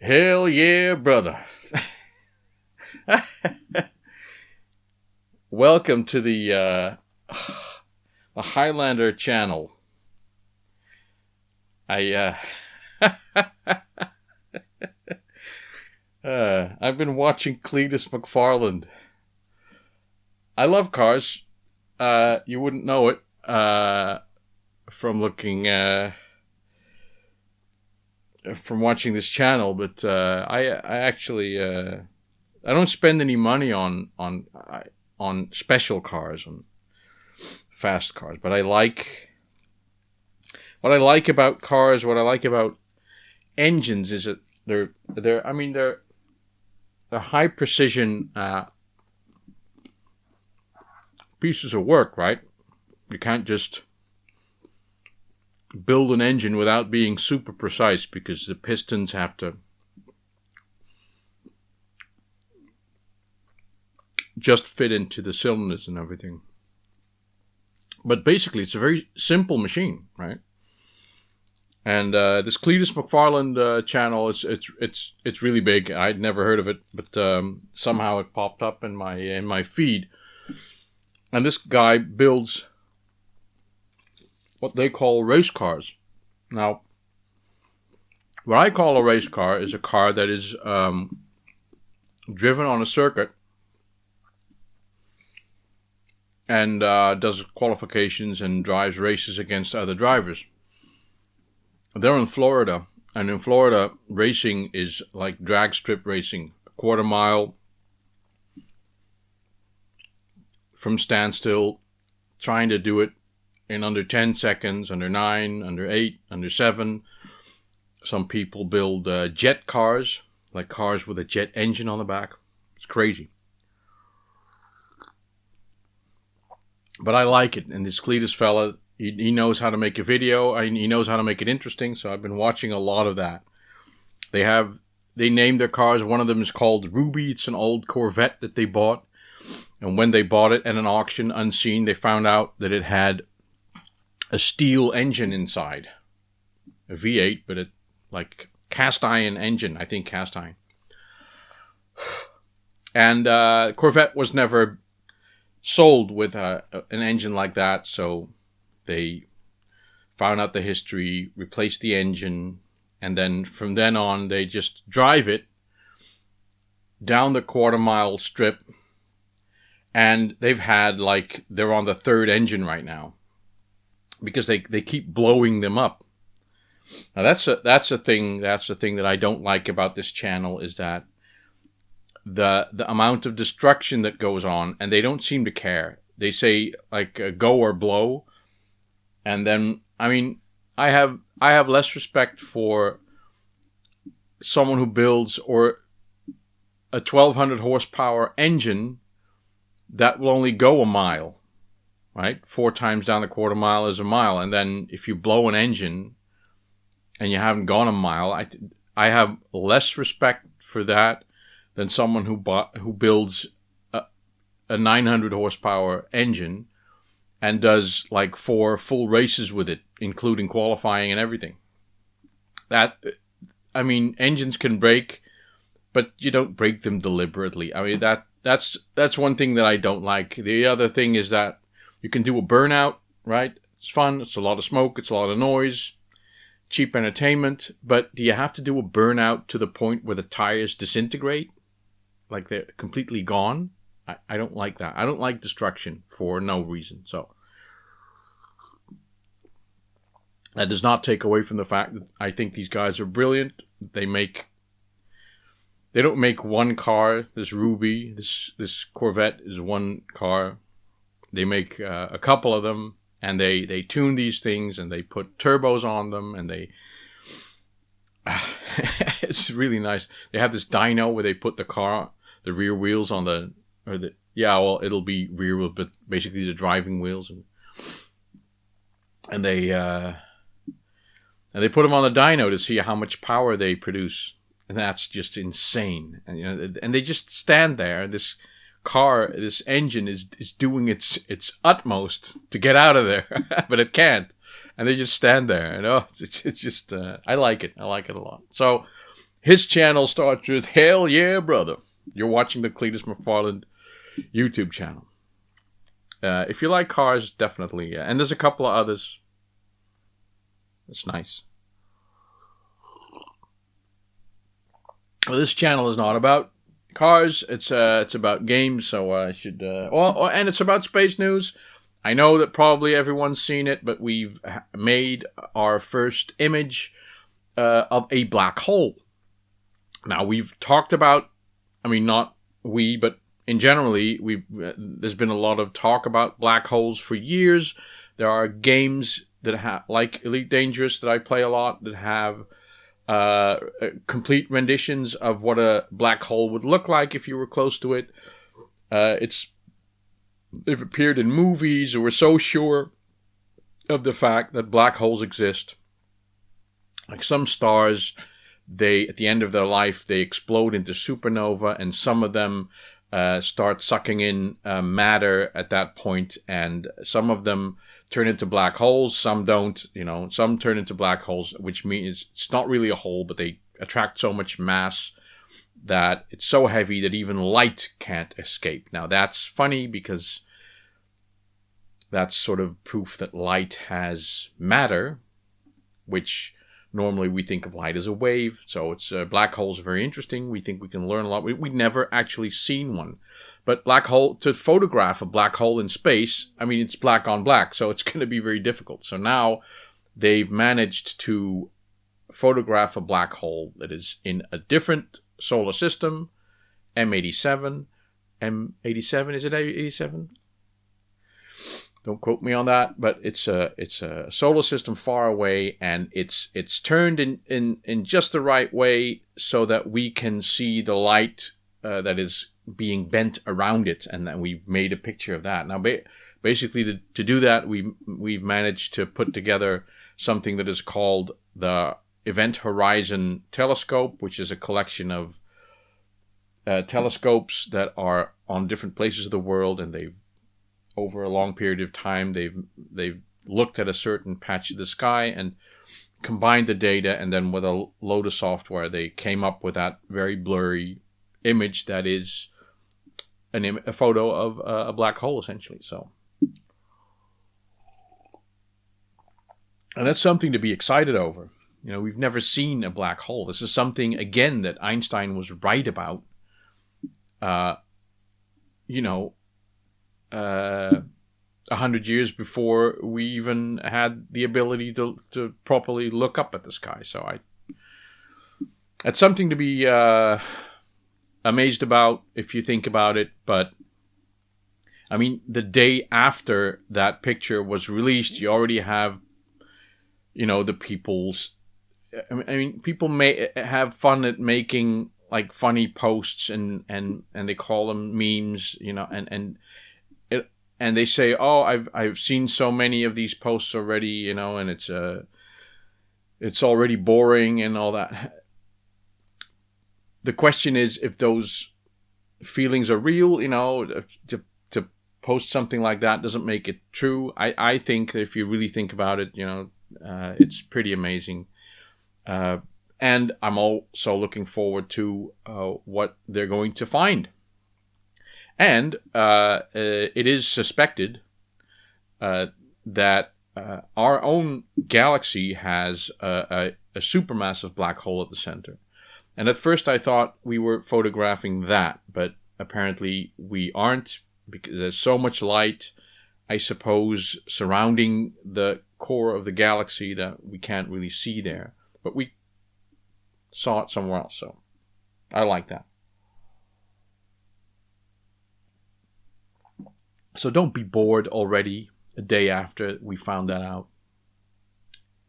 Hell yeah, brother. Welcome to the Highlander channel. I've been watching Cleetus McFarland. I love cars. You wouldn't know it from looking from watching this channel, but I actually I don't spend any money on special cars, on fast cars. But I like what I like about cars. What I like about engines is that they're high precision pieces of work, right? You can't just build an engine without being super precise, because the pistons have to just fit into the cylinders and everything. But basically, it's a very simple machine, right? And this Cleetus McFarland channel, it's really big. I'd never heard of it, but somehow it popped up in my feed. And this guy builds what they call race cars. Now, what I call a race car is a car that is driven on a circuit and does qualifications and drives races against other drivers. They're in Florida, and in Florida, racing is like drag strip racing, a quarter mile from standstill, trying to do it in under 10 seconds, under 9, under 8, under 7. Some people build jet cars, like cars with a jet engine on the back. It's crazy. But I like it, and this Cleetus fella, he knows how to make a video. He knows how to make it interesting, so I've been watching a lot of that. They named their cars. One of them is called Ruby. It's an old Corvette that they bought. And when they bought it at an auction unseen, they found out that it had a steel engine inside. A V8, but like cast iron engine. I think cast iron. And Corvette was never sold with an engine like that, so they found out the history, replaced the engine, and then from then on they just drive it down the quarter mile strip, and they're on the third engine right now because they keep blowing them up. Now that's the thing that I don't like about this channel, is that the amount of destruction that goes on, and they don't seem to care. They say go or blow. And then, I have less respect for someone who builds a 1200 horsepower engine that will only go a mile, right? 4 times down the quarter mile is a mile. And then if you blow an engine and you haven't gone a mile, I have less respect for that than someone who builds a 900 horsepower engine and does 4 full races with it, including qualifying and everything. Engines can break, but you don't break them deliberately. That's one thing that I don't like. The other thing is that you can do a burnout, right? It's fun. It's a lot of smoke. It's a lot of noise. Cheap entertainment. But do you have to do a burnout to the point where the tires disintegrate? Like they're completely gone? I don't like that. I don't like destruction for no reason. So that does not take away from the fact that I think these guys are brilliant. They don't make one car. This Ruby, this Corvette is one car. They make a couple of them, and they tune these things, and they put turbos on them, and they it's really nice. They have this dyno where they put the rear wheels on it'll be rear wheels, but basically the driving wheels, and they put them on the dyno to see how much power they produce, and that's just insane. And they just stand there. This engine is doing its utmost to get out of there, but it can't. And they just stand there, it's just I like it. I like it a lot. So his channel starts with, "Hell yeah, brother." You're watching the Cleetus McFarland YouTube channel. If you like cars, definitely. And there's a couple of others. It's nice. Well, this channel is not about cars. It's about games. So I should. And it's about space news. I know that probably everyone's seen it, but we've made our first image of a black hole. Now, we've talked about, I mean, not we, but in generally, there's been a lot of talk about black holes for years. There are games that have, like Elite Dangerous, that I play a lot, that have complete renditions of what a black hole would look like if you were close to it. They've appeared in movies, or we're so sure of the fact that black holes exist. Like some stars, at the end of their life, they explode into supernova, and some of them start sucking in matter at that point, and some of them turn into black holes, some don't, some turn into black holes, which means it's not really a hole, but they attract so much mass that it's so heavy that even light can't escape. Now, that's funny because that's sort of proof that light has matter, which normally we think of light as a wave. So black holes are very interesting. We think we can learn a lot. We've never actually seen one. But to photograph a black hole in space, I mean, it's black on black, so it's going to be very difficult. So now they've managed to photograph a black hole that is in a different solar system, M87. M87, is it 87? Don't quote me on that, but it's a solar system far away, and it's turned in just the right way so that we can see the light that is being bent around it, and then we've made a picture of that. Now, basically, to do that, we've managed to put together something that is called the Event Horizon Telescope, which is a collection of telescopes that are on different places of the world, and they've, over a long period of time, they've looked at a certain patch of the sky and combined the data, and then with a load of software, they came up with that very blurry image that is a photo of a black hole, essentially. So, and that's something to be excited over. We've never seen a black hole. This is something, again, that Einstein was right about. 100 years before we even had the ability to properly look up at the sky. So that's something to be amazed about if you think about it. But I mean, the day after that picture was released, you already have, the people's. I mean, people may have fun at making like funny posts, and they call them memes, and they say, "Oh, I've seen so many of these posts already, and it's already boring and all that." The question is if those feelings are real. To post something like that doesn't make it true. I think that if you really think about it, it's pretty amazing. And I'm also looking forward to what they're going to find. And it is suspected that our own galaxy has a supermassive black hole at the center. And at first I thought we were photographing that, but apparently we aren't, because there's so much light, I suppose, surrounding the core of the galaxy that we can't really see there. But we saw it somewhere else, so I like that. So don't be bored already a day after we found that out.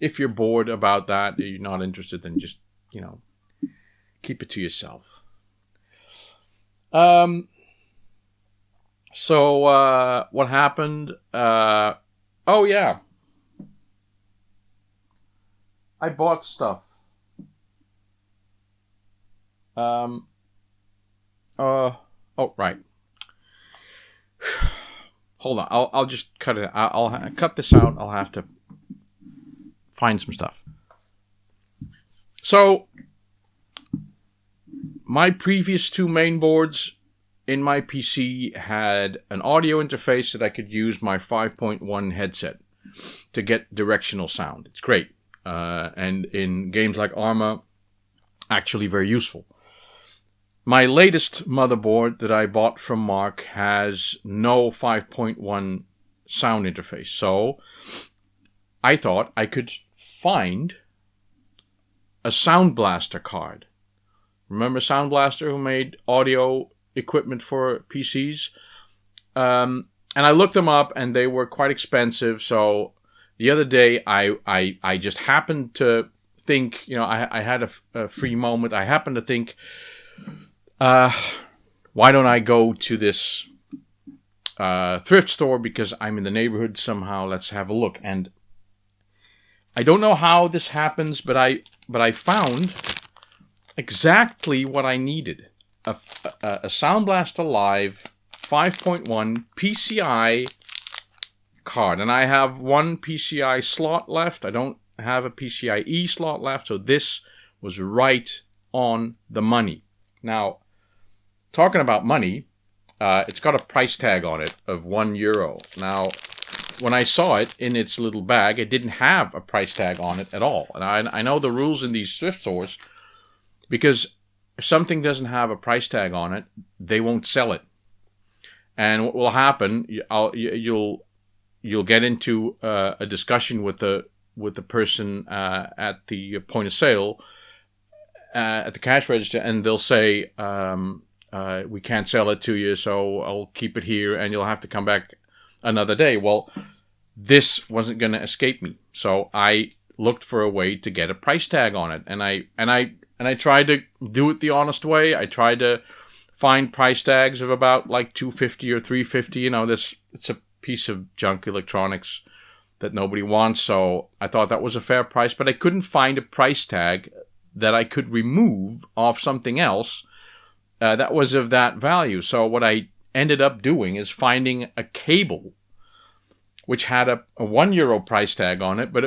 If you're bored about that, you're not interested, then just, keep it to yourself. So what happened? Oh yeah. I bought stuff. Oh, right. Hold on. I'll just cut it. I'll cut this out. I'll have to find some stuff. So My previous 2 main boards in my PC had an audio interface that I could use my 5.1 headset to get directional sound. It's great. And in games like Arma, actually very useful. My latest motherboard that I bought from Mark has no 5.1 sound interface. So I thought I could find a Sound Blaster card. Remember Sound Blaster, who made audio equipment for PCs? And I looked them up, and they were quite expensive. So the other day, I just happened to think, I had a free moment. I happened to think, why don't I go to this thrift store, because I'm in the neighborhood somehow. Let's have a look. And I don't know how this happens, but I found exactly what I needed. A Sound Blaster Live 5.1 PCI card. And I have one PCI slot left. I don't have a PCIe slot left. So this was right on the money. Now, talking about money, it's got a price tag on it of €1. Now, when I saw it in its little bag, it didn't have a price tag on it at all. And I know the rules in these thrift stores, because if something doesn't have a price tag on it, they won't sell it. And what will happen, you'll get into a discussion with the person at the point of sale, at the cash register, and they'll say, we can't sell it to you, so I'll keep it here, and you'll have to come back another day. Well, this wasn't going to escape me, so I looked for a way to get a price tag on it, and I tried to do it the honest way. I tried to find price tags of about like $250 or $350. It's a piece of junk electronics that nobody wants, so I thought that was a fair price, but I couldn't find a price tag that I could remove off something else that was of that value. So what I ended up doing is finding a cable which had a €1 price tag on it, but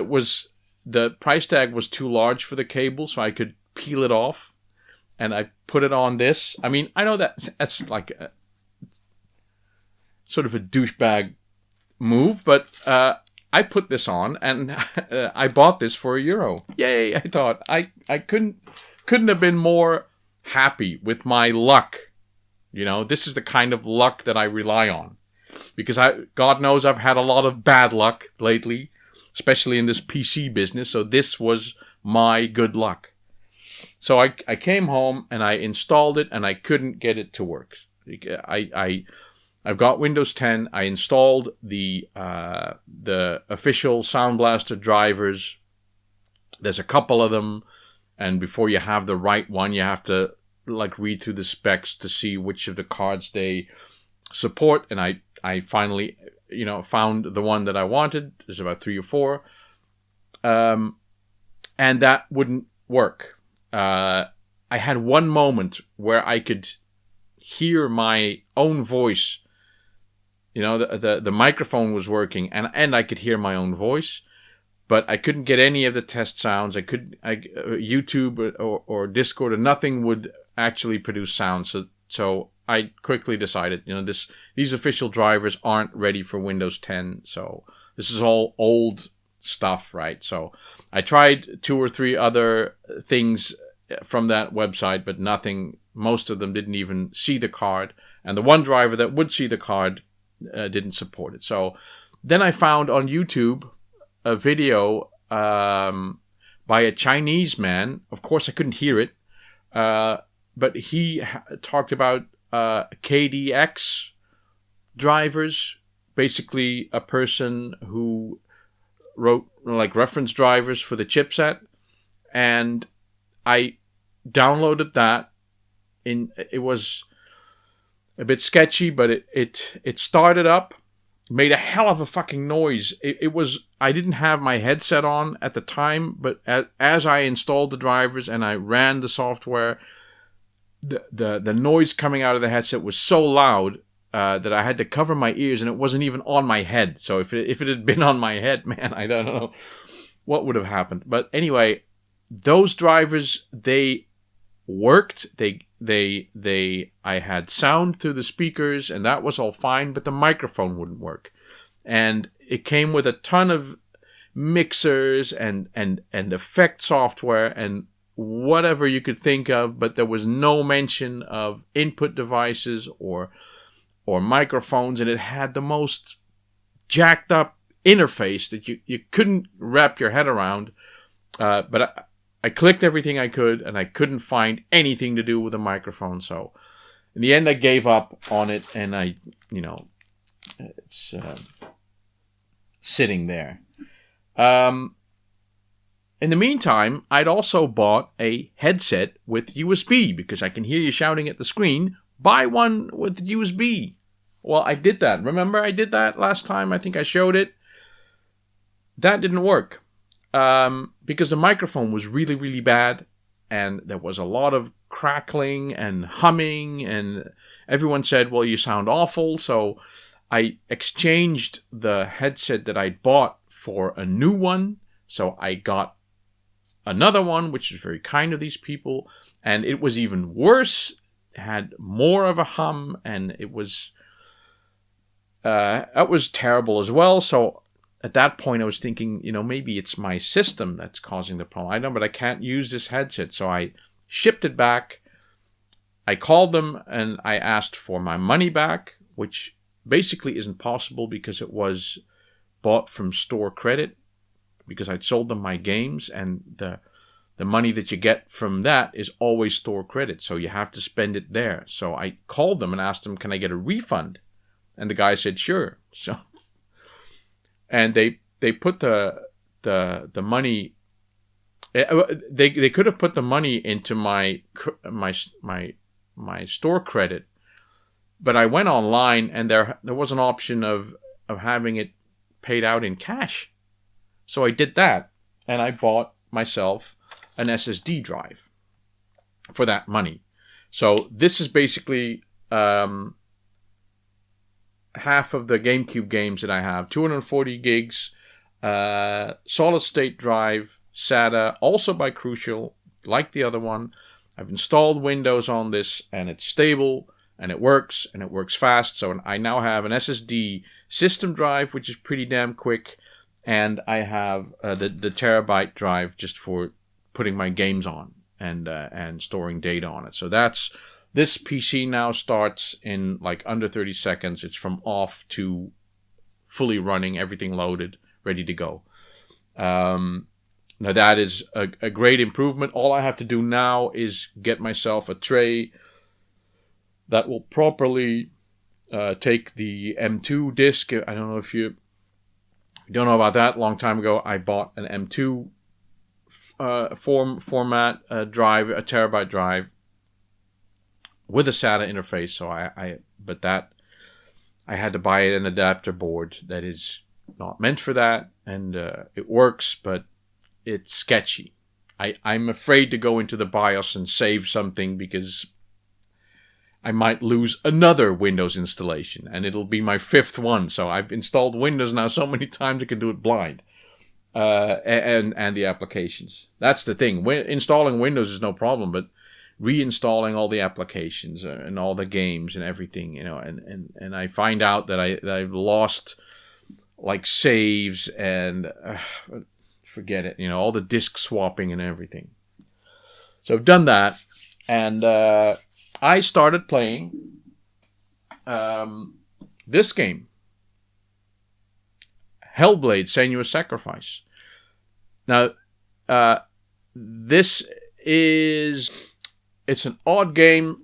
the price tag was too large for the cable, so I could peel it off, and I put it on this. I mean, I know that's like sort of a douchebag move, but I put this on, and I bought this for €1. Yay! I thought I couldn't have been more happy with my luck. This is the kind of luck that I rely on, because God knows I've had a lot of bad luck lately, especially in this PC business. So this was my good luck. So I came home and I installed it, and I couldn't get it to work. I've got Windows 10. I installed the official Sound Blaster drivers. There's a couple of them, and before you have the right one, you have to read through the specs to see which of the cards they support. And I finally found the one that I wanted. There's about 3 or 4, and that wouldn't work. I had one moment where I could hear my own voice. The microphone was working, and I could hear my own voice, but I couldn't get any of the test sounds. YouTube or Discord or nothing would actually produce sound. So I quickly decided, these official drivers aren't ready for Windows 10. So this is all old stuff, right? So I tried 2 or 3 other things from that website, but nothing. Most of them didn't even see the card, and the one driver that would see the card didn't support it. So then I found on YouTube a video by a Chinese man. Of course, I couldn't hear it, but he talked about KDX drivers, basically a person who wrote reference drivers for the chipset, and I downloaded that. It was a bit sketchy, but it started up, made a hell of a fucking noise. I didn't have my headset on at the time, but as I installed the drivers and I ran the software, the noise coming out of the headset was so loud that I had to cover my ears, and it wasn't even on my head. So if it had been on my head, man, I don't know what would have happened. But anyway, those drivers, they worked. They I had sound through the speakers, and that was all fine, but the microphone wouldn't work. And it came with a ton of mixers and effect software and whatever you could think of, but there was no mention of input devices or microphones, and it had the most jacked up interface that you couldn't wrap your head around. But I clicked everything I could, and I couldn't find anything to do with a microphone. So in the end, I gave up on it, and it's sitting there. In the meantime, I'd also bought a headset with USB, because I can hear you shouting at the screen, buy one with USB. Well, I did that. Remember, I did that last time. I think I showed it. That didn't work. Because the microphone was really, really bad, and there was a lot of crackling and humming, and everyone said, well, you sound awful. So I exchanged the headset that I'd bought for a new one. So I got another one, which is very kind of these people, and it was even worse. It had more of a hum, and it was terrible as well. So at that point, I was thinking, maybe it's my system that's causing the problem. I know, but I can't use this headset. So I shipped it back. I called them and I asked for my money back, which basically isn't possible because it was bought from store credit, because I'd sold them my games, and the money that you get from that is always store credit. So you have to spend it there. So I called them and asked them, can I get a refund? And the guy said, sure. So, and they put the money. They could have put the money into my store credit, but I went online and there was an option of having it paid out in cash. So I did that, and I bought myself an SSD drive for that money. So this is basically half of the GameCube games that I have. 240 gigs, solid state drive, SATA, also by Crucial, like the other one. I've installed Windows on this, and it's stable, and it works fast. So I now have an SSD system drive, which is pretty damn quick, and I have the terabyte drive just for putting my games on and storing data on it. So this PC now starts in like under 30 seconds. It's from off to fully running, everything loaded, ready to go. Now that is a great improvement. All I have to do now is get myself a tray that will properly take the M2 disk. I don't know if you don't know about that. A long time ago, I bought an M2 format drive, a terabyte drive with a SATA interface. So I had to buy an adapter board that is not meant for that, and it works, but it's sketchy. I'm afraid to go into the BIOS and save something because I might lose another Windows installation, and it'll be my 5th one. So I've installed Windows now so many times I can do it blind. And the applications. That's the thing. Installing Windows is no problem, but reinstalling all the applications and all the games and everything, and I find out that I've lost like saves and forget it, all the disk swapping and everything. So I've done that, and I started playing this game, Hellblade: Senua's Sacrifice. Now, it's an odd game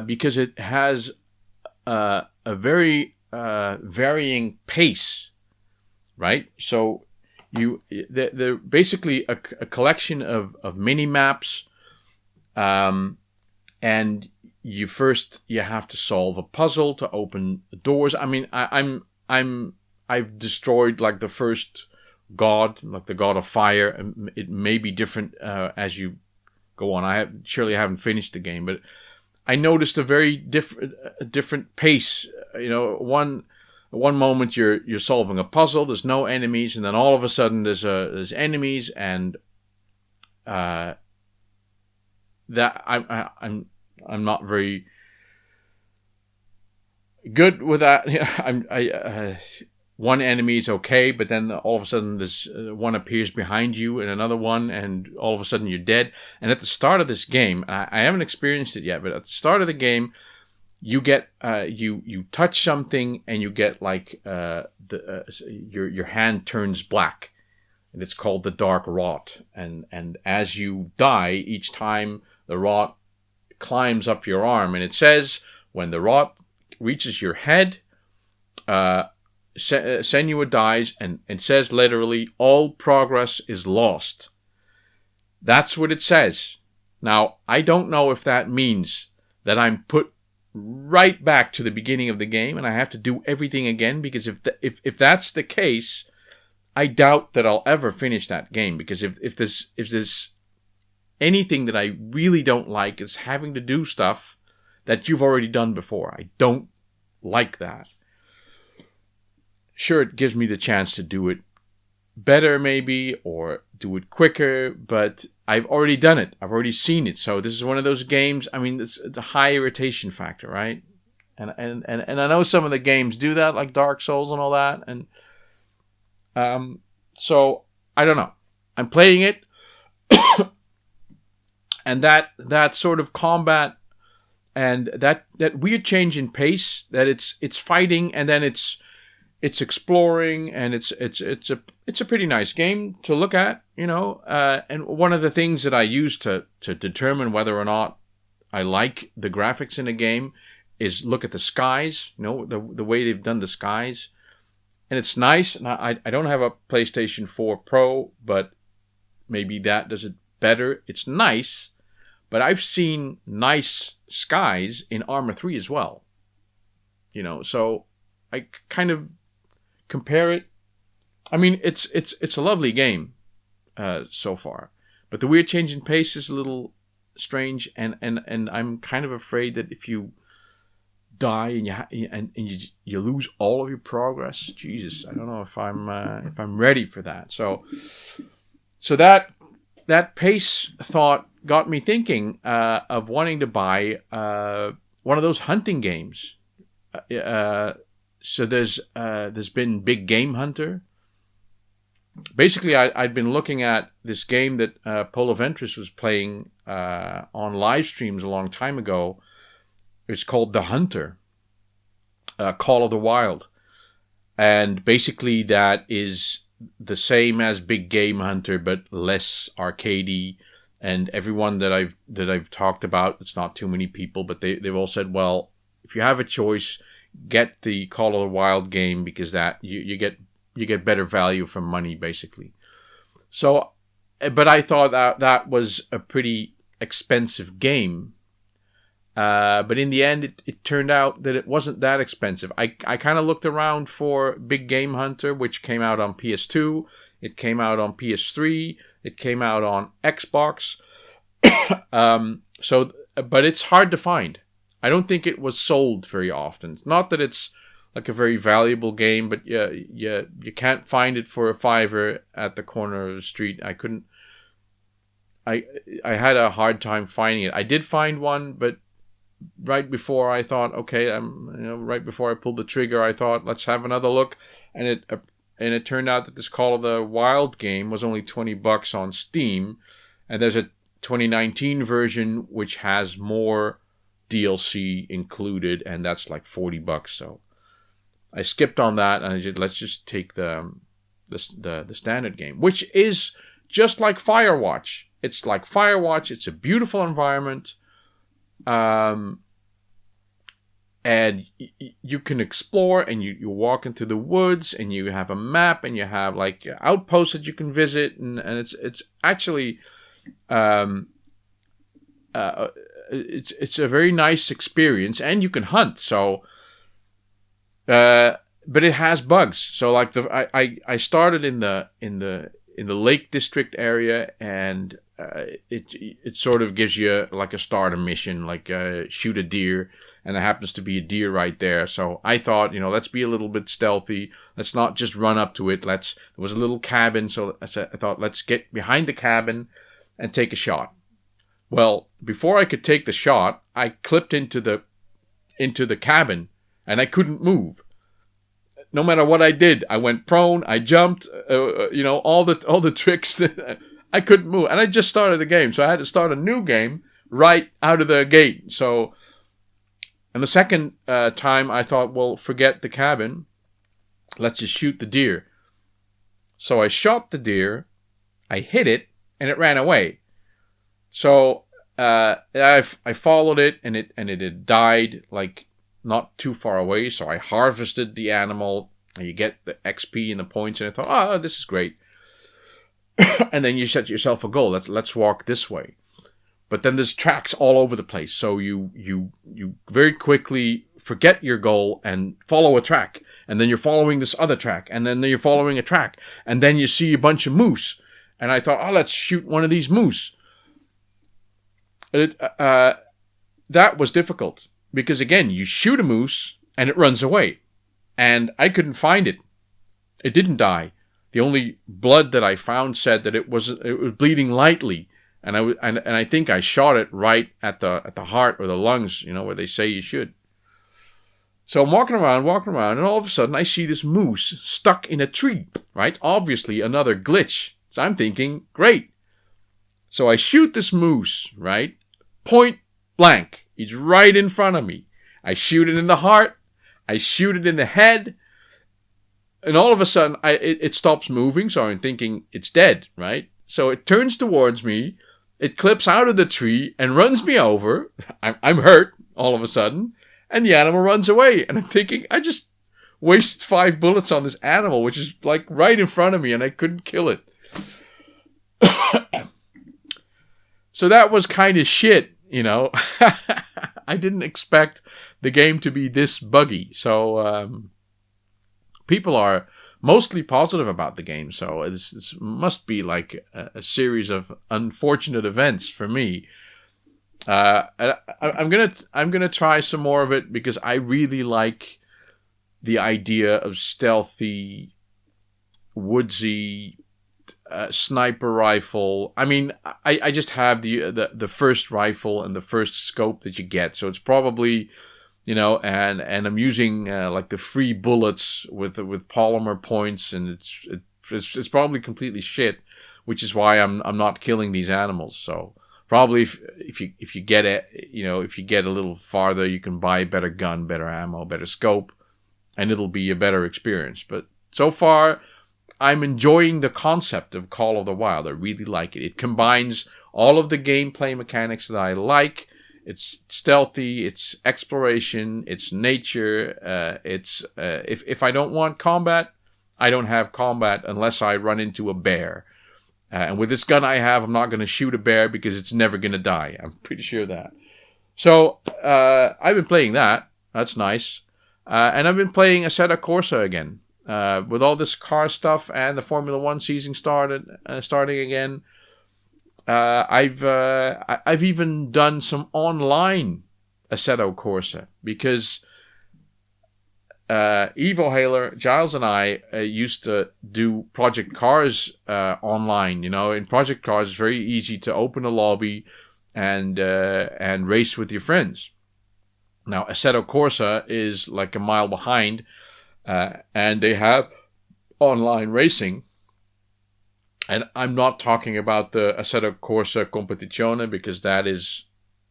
because it has a very varying pace, right? So they're basically a collection of mini maps, and you have to solve a puzzle to open the doors. I mean, I've destroyed like the first god, like the god of fire. It may be different as you go on. I haven't finished the game, but I noticed a very different pace. One moment you're solving a puzzle, there's no enemies, and then all of a sudden there's enemies, and that I'm I'm not very good with that. One enemy is okay, but then all of a sudden this one appears behind you and another one, and all of a sudden you're dead. And at the start of this game, I haven't experienced it yet, but at the start of the game, you get you touch something and you get like your hand turns black, and it's called the dark rot. And as you die, each time the rot climbs up your arm, and it says when the rot reaches your head, Senua dies, and says literally, all progress is lost. That's what it says. Now, I don't know if that means that I'm put right back to the beginning of the game and I have to do everything again, because if that's the case, I doubt that I'll ever finish that game, because if there's anything that I really don't like, is having to do stuff that you've already done before. I don't like that. Sure, it gives me the chance to do it better maybe, or do it quicker, but I've already done it. I've already seen it. So this is one of those games, I mean, it's a high irritation factor, right? And I know some of the games do that, like Dark Souls and all that, and so I don't know. I'm playing it, and that sort of combat and that weird change in pace, that it's fighting and then it's exploring, and it's a pretty nice game to look at, you know. And one of the things that I use to determine whether or not I like the graphics in a game is look at the skies, you know, the way they've done the skies. And it's nice. And I don't have a PlayStation 4 Pro, but maybe that does it better. It's nice, but I've seen nice skies in Arma 3 as well. You know, so I kind of compare it. I mean, it's a lovely game so far, but the weird change in pace is a little strange, and I'm kind of afraid that if you die and you lose all of your progress, Jesus, I don't know if I'm ready for that. So that pace thought got me thinking of wanting to buy one of those hunting games. So there's been Big Game Hunter. Basically, I'd been looking at this game that Polo Ventris was playing on live streams a long time ago. It's called theHunter, Call of the Wild. And basically that is the same as Big Game Hunter, but less arcadey. And everyone that I've talked about, it's not too many people, but they've all said, well, if you have a choice, get the Call of the Wild game, because that you get better value for money, basically. So, but I thought that was a pretty expensive game. But in the end, it turned out that it wasn't that expensive. I kind of looked around for Big Game Hunter, which came out on PS2. It came out on PS3. It came out on Xbox. But it's hard to find. I don't think it was sold very often. Not that it's like a very valuable game, but you can't find it for $5 at the corner of the street. I had a hard time finding it. I did find one, but right before I thought, okay, right before I pulled the trigger, I thought, let's have another look, and it turned out that this Call of the Wild game was only $20 on Steam, and there's a 2019 version which has more DLC included, and that's like $40. So I skipped on that, and I said, let's just take the standard game, which is just like Firewatch. It's like Firewatch. It's a beautiful environment, and you can explore, and you walk into the woods, and you have a map, and you have like outposts that you can visit, and it's actually it's a very nice experience, and you can hunt. So, but it has bugs. So like I started in the Lake District area, and it sort of gives you like a starter mission, like shoot a deer, and there happens to be a deer right there. So I thought, let's be a little bit stealthy. Let's not just run up to it. There was a little cabin, so I thought, let's get behind the cabin and take a shot. Well, before I could take the shot, I clipped into the cabin, and I couldn't move. No matter what I did, I went prone, I jumped, all the tricks. I couldn't move, and I just started the game, so I had to start a new game right out of the gate. So, and the second time, I thought, well, forget the cabin, let's just shoot the deer. So I shot the deer, I hit it, and it ran away. So I followed it, and it had died like not too far away. So I harvested the animal, and you get the XP and the points, and I thought, oh, this is great. And then you set yourself a goal. Let's walk this way. But then there's tracks all over the place, so you very quickly forget your goal and follow a track, and then you're following this other track, and then you're following a track, and then you see a bunch of moose, and I thought, oh, let's shoot one of these moose. That was difficult because again, you shoot a moose and it runs away, and I couldn't find it. It didn't die. The only blood that I found said that it was bleeding lightly. And I think I shot it right at the heart or the lungs, where they say you should. So I'm walking around, and all of a sudden I see this moose stuck in a tree, right? Obviously another glitch. So I'm thinking, great. So I shoot this moose, right? Point blank. He's right in front of me. I shoot it in the heart. I shoot it in the head. And all of a sudden it stops moving. So I'm thinking it's dead, right? So it turns towards me. It clips out of the tree and runs me over. I'm hurt all of a sudden. And the animal runs away. And I'm thinking, I just wasted 5 bullets on this animal, which is like right in front of me, and I couldn't kill it. So that was kind of shit, I didn't expect the game to be this buggy. So people are mostly positive about the game, so this must be like a series of unfortunate events for me. I'm gonna try some more of it because I really like the idea of stealthy, woodsy sniper rifle. I mean, I just have the first rifle and the first scope that you get, so it's probably. And I'm using like the free bullets with polymer points, and it's probably completely shit, which is why I'm not killing these animals. So probably if you get it, if you get a little farther, you can buy a better gun, better ammo, better scope, and it'll be a better experience. But so far, I'm enjoying the concept of Call of the Wild. I really like it. It combines all of the gameplay mechanics that I like. It's stealthy, it's exploration, it's nature, if I don't want combat, I don't have combat unless I run into a bear. And with this gun I have, I'm not going to shoot a bear because it's never going to die. I'm pretty sure of that. So, I've been playing that. That's nice. And I've been playing Assetto Corsa again. With all this car stuff and the Formula 1 season starting again. I've even done some online Assetto Corsa because Evo Haler, Giles, and I used to do Project Cars online. In Project Cars, it's very easy to open a lobby and race with your friends. Now, Assetto Corsa is like a mile behind, and they have online racing. And I'm not talking about the Assetto Corsa Competizione because that is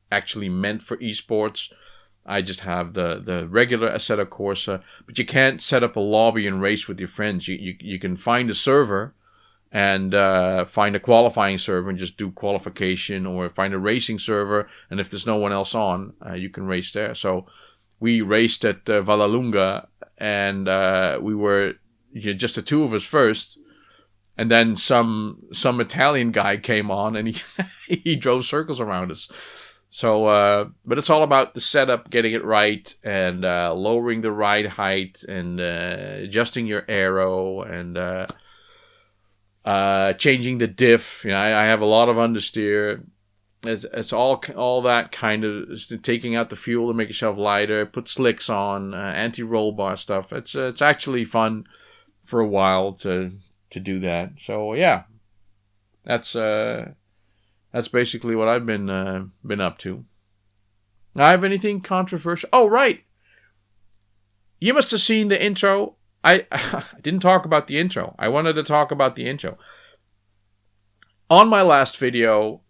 actually meant for esports. I just have the regular Assetto Corsa. But you can't set up a lobby and race with your friends. You can find a server and find a qualifying server and just do qualification, or find a racing server. And if there's no one else on, you can race there. So we raced at Vallelunga, and we were just the two of us first. And then some Italian guy came on, and he drove circles around us. So, but it's all about the setup, getting it right, and lowering the ride height, and adjusting your aero, and changing the diff. I have a lot of understeer. It's all that kind of taking out the fuel to make yourself lighter. Put slicks on, anti-roll bar stuff. It's actually fun for a while to do that. So yeah, that's basically what I've been up to. I have anything controversial? Oh, right. You must have seen the intro. I didn't talk about the intro. I wanted to talk about the intro. On my last video,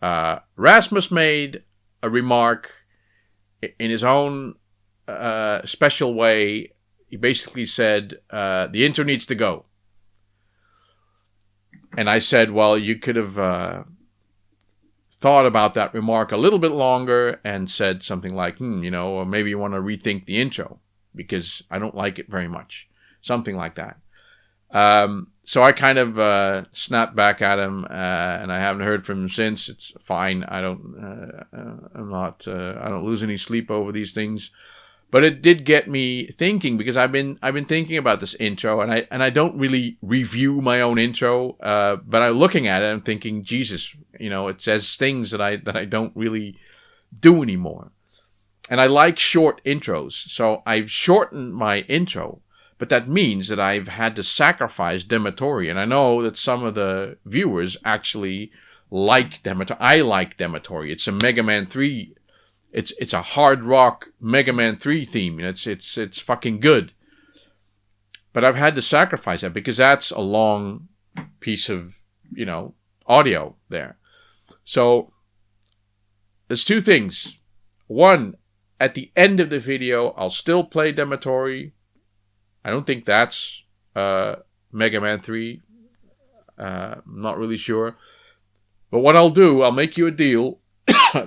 Rasmus made a remark in his own special way. He basically said, the intro needs to go. And I said, well, you could have thought about that remark a little bit longer and said something like, or maybe you want to rethink the intro because I don't like it very much. Something like that. So I kind of snapped back at him, and I haven't heard from him since. It's fine. I don't lose any sleep over these things. But it did get me thinking because I've been thinking about this intro, and I don't really review my own intro, but I'm looking at it and I'm thinking, Jesus, it says things that I don't really do anymore. And I like short intros, so I've shortened my intro, but that means that I've had to sacrifice Demetori, and I know that some of the viewers actually like Demetori. I like Demetori. It's a Megaman 3. It's a hard rock Megaman 3 theme. It's fucking good. But I've had to sacrifice that because that's a long piece of, audio there. So there's two things. One, at the end of the video, I'll still play Demetori. I don't think that's Megaman 3. I'm not really sure. But what I'll do, I'll make you a deal.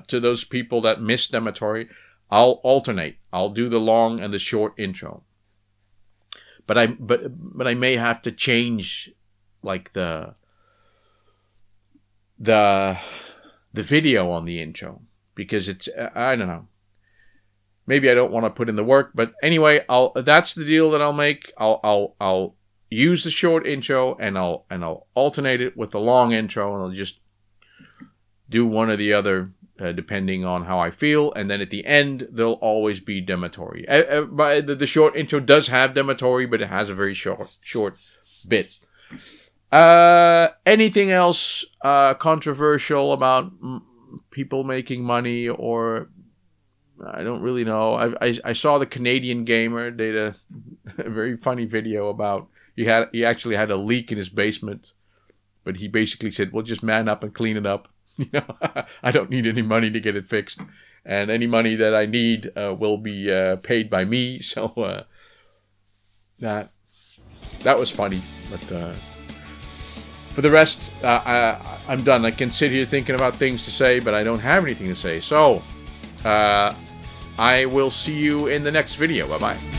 To those people that miss Demetori, I'll alternate. I'll do the long and the short intro. But I may have to change like the video on the intro because it's I don't know. Maybe I don't want to put in the work, but anyway, that's the deal that I'll make. I'll use the short intro and I'll alternate it with the long intro, and I'll just do one or the other. Depending on how I feel, and then at the end there'll always be Demetori. The short intro does have Demetori, but it has a very short bit. Anything else controversial about people making money, or I don't really know. I saw the Canadian gamer did a very funny video about he actually had a leak in his basement, but he basically said, "Well, just man up and clean it up." I don't need any money to get it fixed, and any money that I need will be paid by me. So that was funny. But for the rest, I'm done. I can sit here thinking about things to say, but I don't have anything to say. So I will see you in the next video. Bye bye.